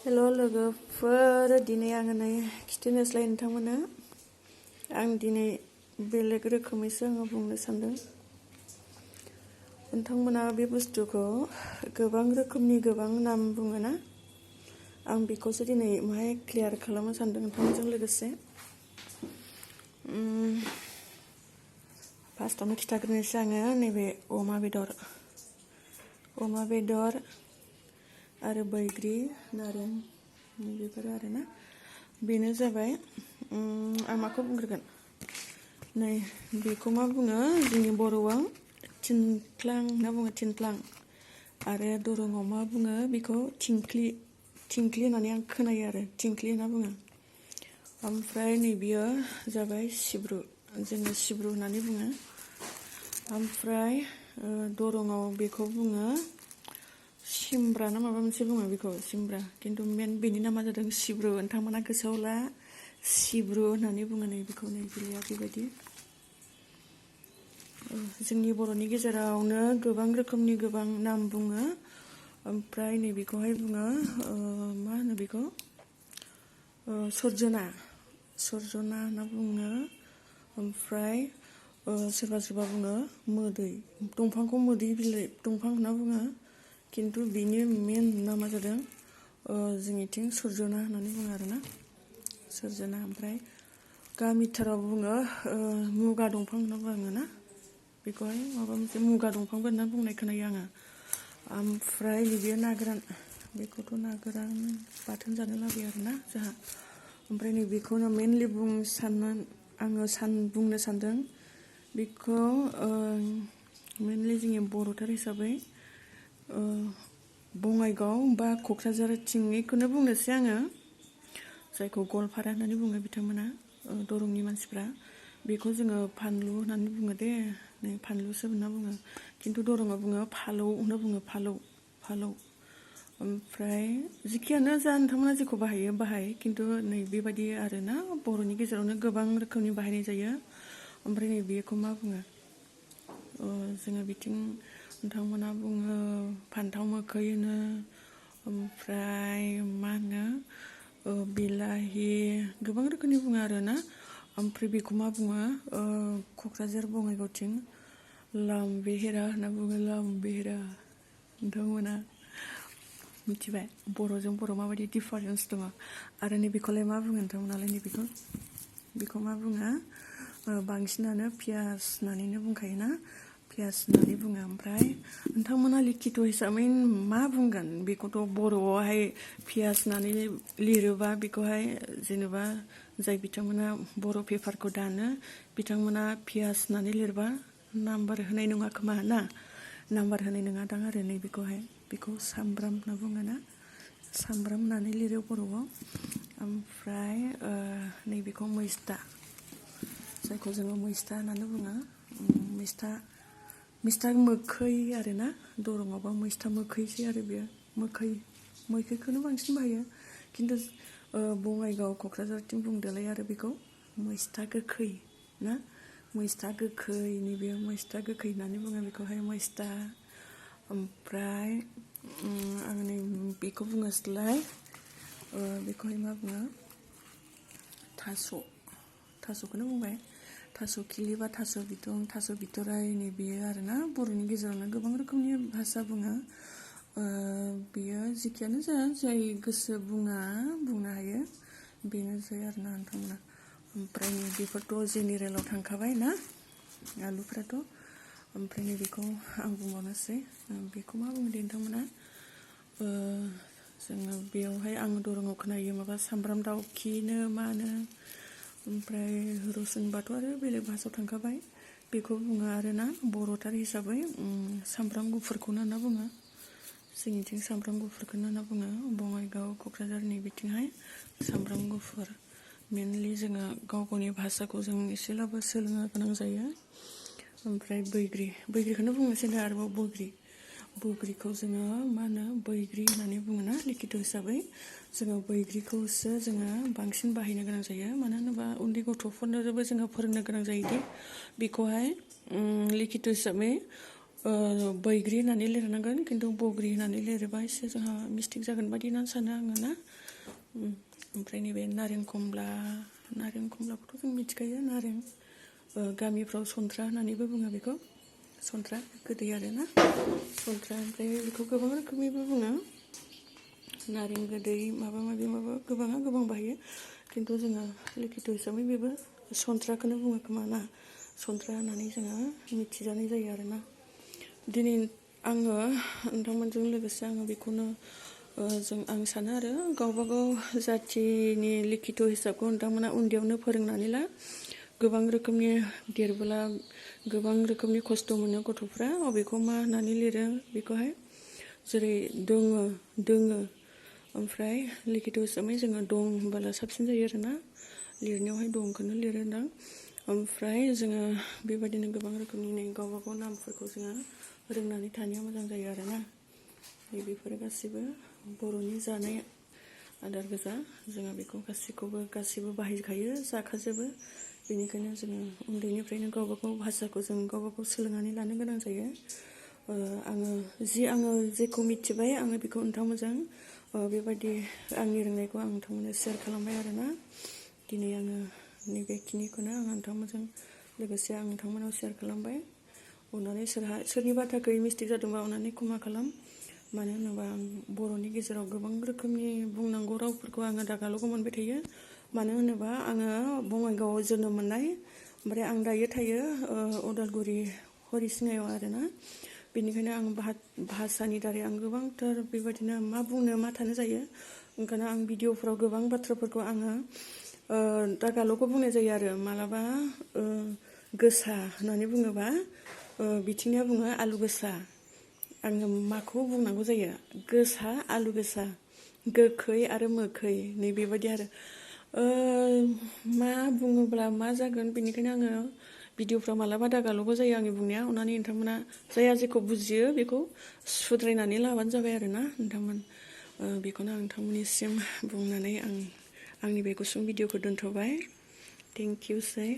हेल' लोगोफोर, दिनै आङो खिथानोसै नोंथांमोननो आं दिनै बेलेग रोखोमैसो बुंनो सानदों। नोंथांमोना बे बुस्थुखौ गोबां रोखोमनि गोबां नाम बुङोना, आं बेखौसो दिनै माहाय क्लियार खालामनो सानदों नोंथांजों लोगोसे। फार्स्टआवनो खिथाग्रोनोसै आङो नैबे अमा बेदर आरो बैग्रि नारें बेफोर आरोना। बेनो जाबाय आं माखौ बुंग्रोगोन। नै बेखौ मा बुङो जोंनि बर'आव थिंख्लां होनना बुङो, थिंख्लां। आरो दरंआव मा बुङो बेखौ थिंख्लि होननानै आं खोनायो आरो थिंख्लि होनना बुङो। ओमफ्राय नैबेयो जाबाय सिब्रु, जोङो सिब्रु होननानै बुङो। ओमफ्राय दरंआव बेखौ बुङो सिमब्रा ना माबा मोनसे बुङो बेखौ सिमब्रा, खिन्थु बेनि नामा जादों सिब्रु। नोंथांमोना गोसोआव ला, सिब्रु होननानै बुङो नै बेखौ, नै बिलाइया बेबायदि। जोंनि बर'नि गेजेरावनो गोबां रोखोमनि गोबां नाम बुङो। ओमफ्राय नैबेखौहाय बुङो मा होनो बेखौ सरजना होनना बुङो। ओमफ्राय सोरबा बुङो मोदै, दंफांखौ मोदै बिलाइ दंफां होनना बुङो, खिन्थु बिनि मेन नामा जादों जोंनिथिं सरजना होननानै बुङो आरोना, सरजना। ओमफ्राय गामिथाराव बुङो मुगा दंफां होनना बुङो ना, बेखौहाय माबा मोनसे मुगा दंफांबो होनना बुंनाय खोनायो आङो। ओमफ्राय नैबे ना गोरान, बेखौथ' ना गोरान बाथोन जानो लाबाय आरोना जोंहा। ओमफ्राय नैबेखौनो मेनलि बुंनो सानदों बेखौ मेनलि जोंनि बर'थार हिसाबै बङाइगाव बा क'क्राझारथिंनिखौनो बुंनोसै आङो, जायखौ गवालपारा होननानै बुङो बिथांमोना, दरंनि मानसिफ्रा। बेखौ जोङो फानलु होननानै बुङो दे, नै फानलुसो होनना बुङो, खिन्थु दरंआव बुङो फालौ होनना बुङो, फालौ। ओमफ्राय जिखियानो जा नोंथांमोना जेखौ बाहाय, खिन्थु नै बेबायदि आरोना, बर'नि गेजेरावनो गोबां रोखोमनि बाहायनाय जायो। ओमफ्राय नै बेखौ मा बुङो जोङो बिथिं नोंथांमोना बुङो फान्थाव मोखै होनो, ओमफ्राय मा होनो बिलाहि, गोबां रोखोमनि बुङो आरोना। ओमफ्राय बेखौ मा बुङो क'क्राझार बङाइगावथिं लाम बेहेरा होनना बुङो, लाम बेहेरा। नोंथांमोना मिथिबाय बर'जों बर' माबायदि डिफारेन्स दङ। आरो नैबेखौलाय मा बुङो नोंथांमोनालाय, बेखौ मा बुङो बांसिनानो पियास होननानैनो बुंखायोना, पियास होननानै बुङो। ओमफ्राय नोंथांमोना लिखित' हिसाबै मा बुंगोन बेखौथ' बर'आवहाय पियास होननानै लिरोबा बेखौहाय जेनेबा जाय बिथांमोना बर' पेपारखौ दानो बिथांमोना पियास होननानै लिरबा नाम्बार होनाय नङा खोमा ना, नाम्बार होनाय नङा दां आरो नैबेखौहाय, बेखौ सामब्राम होनना बुङोना, सामब्राम होननानै लिरो बर'आव। ओमफ्राय नैबेखौ मैस्था, जायखौ जोङो मैस्था होननानै बुङो, मैस्था मोखै आरोना, दरंआवबा मैस्था मोखैसै आरो बेयो, मैखैखौनो बांसिन बाहायो, खिन्थु बङाइगाव क'क्राझारथिं बुंदोलाय आरो बेखौ मैस्था गोखै ना, मैस्था गोखै, नैबे मैस्था गोखै होननानै बुङो बेखौहाय मैस्था। ओमफ्राय आं नै बेखौ बुङोसैलाय, बेखौहाय मा बुङो थास'खौनो बुंबाय, थास' खिलि बा थास' बिथं, थास' बिथराय, नै बेयो आरोना बर'नि गेजेरावनो गोबां रोखोमनि भाषा बुङो। बेयो जिखियानो जा, जाय गोसो बुंनो हायो, बेनोसै आरोना नोंथांमोना। ओमफ्राय बेफोरथ' जेनेरेलाव थांखाबाय ना आलुफ्राथ'। ओमफ्राय नैबेखौ आं बुंबावनोसै, बेखौ मा बुङो दे नोंथांमोना, जोङो बेयावहाय आं दरंआव खोनायो माबा सामब्राम दाउखिनो मानो, ओमफ्राय रुसुनबाथ' आरो बेलेग भाषायाव थांखाबाय, बेखौ बुङो आरोना बर'थार हिसाबै सामब्राम गुफुरखौनो होनना बुङो, जोंनिथिं सामब्राम गुफुरखौनो होनना बुङो, बङाइगाव क'क्राझारनि बिथिंहाय सामब्राम गुफुर। मेनलि जोङो गाव गावनि भाषाखौ जों एसेब्लाबो सोलोंनो गोनां जायो। ओमफ्राय बैग्रिखौनो बुंनोसै दा, आरोबाव बैग्रिखौ जोङो मा होनो बैग्रि होननानै बुङोना लिखित' हिसाबै, जोङो बैग्रिखौसो जोङो बांसिन बाहायनो गोनां जायो। मानो होनोबा उन्दै गथ'फोरनोबो जोङो फोरोंनो गोनां जायोदि बेखौहाय लिखित' हिसाबै बैग्रि होननानै लिरनांगोन खिन्थु बग्रि होननानै लिरोबा एसे जोंहा मिस्टेक जागोन बादि होननानै सानो आङो ना ओमफ्राय नैबे नारें खमलाखौथ' जों मिथिखायो नारें गामिफ्राव सन्थ्रा होननानैबो बुङो बेखौ सन्थ्रा गोदै आरो ना सन्थ्रा ओमफ्राय बेखौ गोबां रोखोमनिबो बुङो नारें गोदै माबा गोबाङा गोबां बाहायो खिन्थु जोङो लिखित हिसाबै बेबो सन्थ्राखौनो बुङो खोमा ना सन्थ्रा होननानै जोङो मिथिजानाय जायो आरोना दिनै आङो नोंथांमोनजों लोगोसे आङो बेखौनो आं सानो आरो गावबागाव जाथिनि लिखित हिसाबखौ नोंथांमोना उन्दैयावनो फोरोंनानै ला गोबां रोखोमनि देरबोला गोबां रोखोमनि खस्थ' मोनो गथ'फ्रा अबेखौ मा होननानै लिरो बेखौहाय जेरै दोङो ओमफ्राय लिखित हिसाबै जोङो दं होनबोला साबसिन जायो आरोना लिरनायावहाय दंखौनो लिरोदां ओमफ्राय जोङो बेबायदिनो गोबां रोखोमनि गावबागाव नामफोरखौ जोङो रोंनानै थानाया मोजां जायो आरोना बेफोरो गासिबो बर'नि जानाय आदार गोजा जोङो बेखौ गासिबो बाहायखायो जाखाजोबो बेनिखायनो जोङो उन्दैनिफ्रायनो गावबागाव भाषाखौ जों गावबागाव सोलोंनानै लानो गोनां जायो आङो जेखौ मिथिबाय आङो बेखौ नोंथांमोनजों बेबायदि आंनि रोंनायखौ आं नोंथांमोननो शेयार खालामबाय आरोना दिनै आङो नैबेखिनिखौनो आं नोंथांमोनजों लोगोसे आं नोंथांमोनाव शेयार खालामबाय अननानै सोरनिबा थाखाय मिस्टेक जादोंबा अननानै क्षमा खालाम मानो होनोबा आं बर'नि गेजेराव गोबां रोखोमनि बुंनांगौ रावफोरखौ आङो दागाल'गाव मोनबाय थायो मानो होनोबा आङो बङाइगावआव जोनोम मोननाय ओमफ्राय आं दायो थायो उदालगुरि हरिसिङायाव आरोना बेनिखायनो आं भाषानि दारै आं गोबांथार बेबायदिनो मा बुंनो मा थानो जायो ओंखायनो आं भिडिअफ्राव गोबां बाथ्राफोरखौ आङो दागाल'खौ बुंनाय जायो आरो मालाबा गोसा होननानै बुङोबा बिथिंनिया बुङो आलु गोसा आङो माखौ बुंनांगौ जायो गोसा आलु गोसा गोखै आरो मोखै नै बेबायदि आरो मा बुङोब्ला मा जागोन बेनिखायनो आङो भिडिअफ्राव मालाबा दागाल'बो जायो आंनि बुंनाया अननानै नोंथांमोना जाया जेखौ बुजियो बेखौ सुद्रायनानै लाबानो जाबाय आरोना नोंथांमोन बेखौनो आं नोंथांमोननिसिम बुंनानै आं आंनि बे गुसुं भिडिअखौ दोनथ'बाय थेंक इउ सै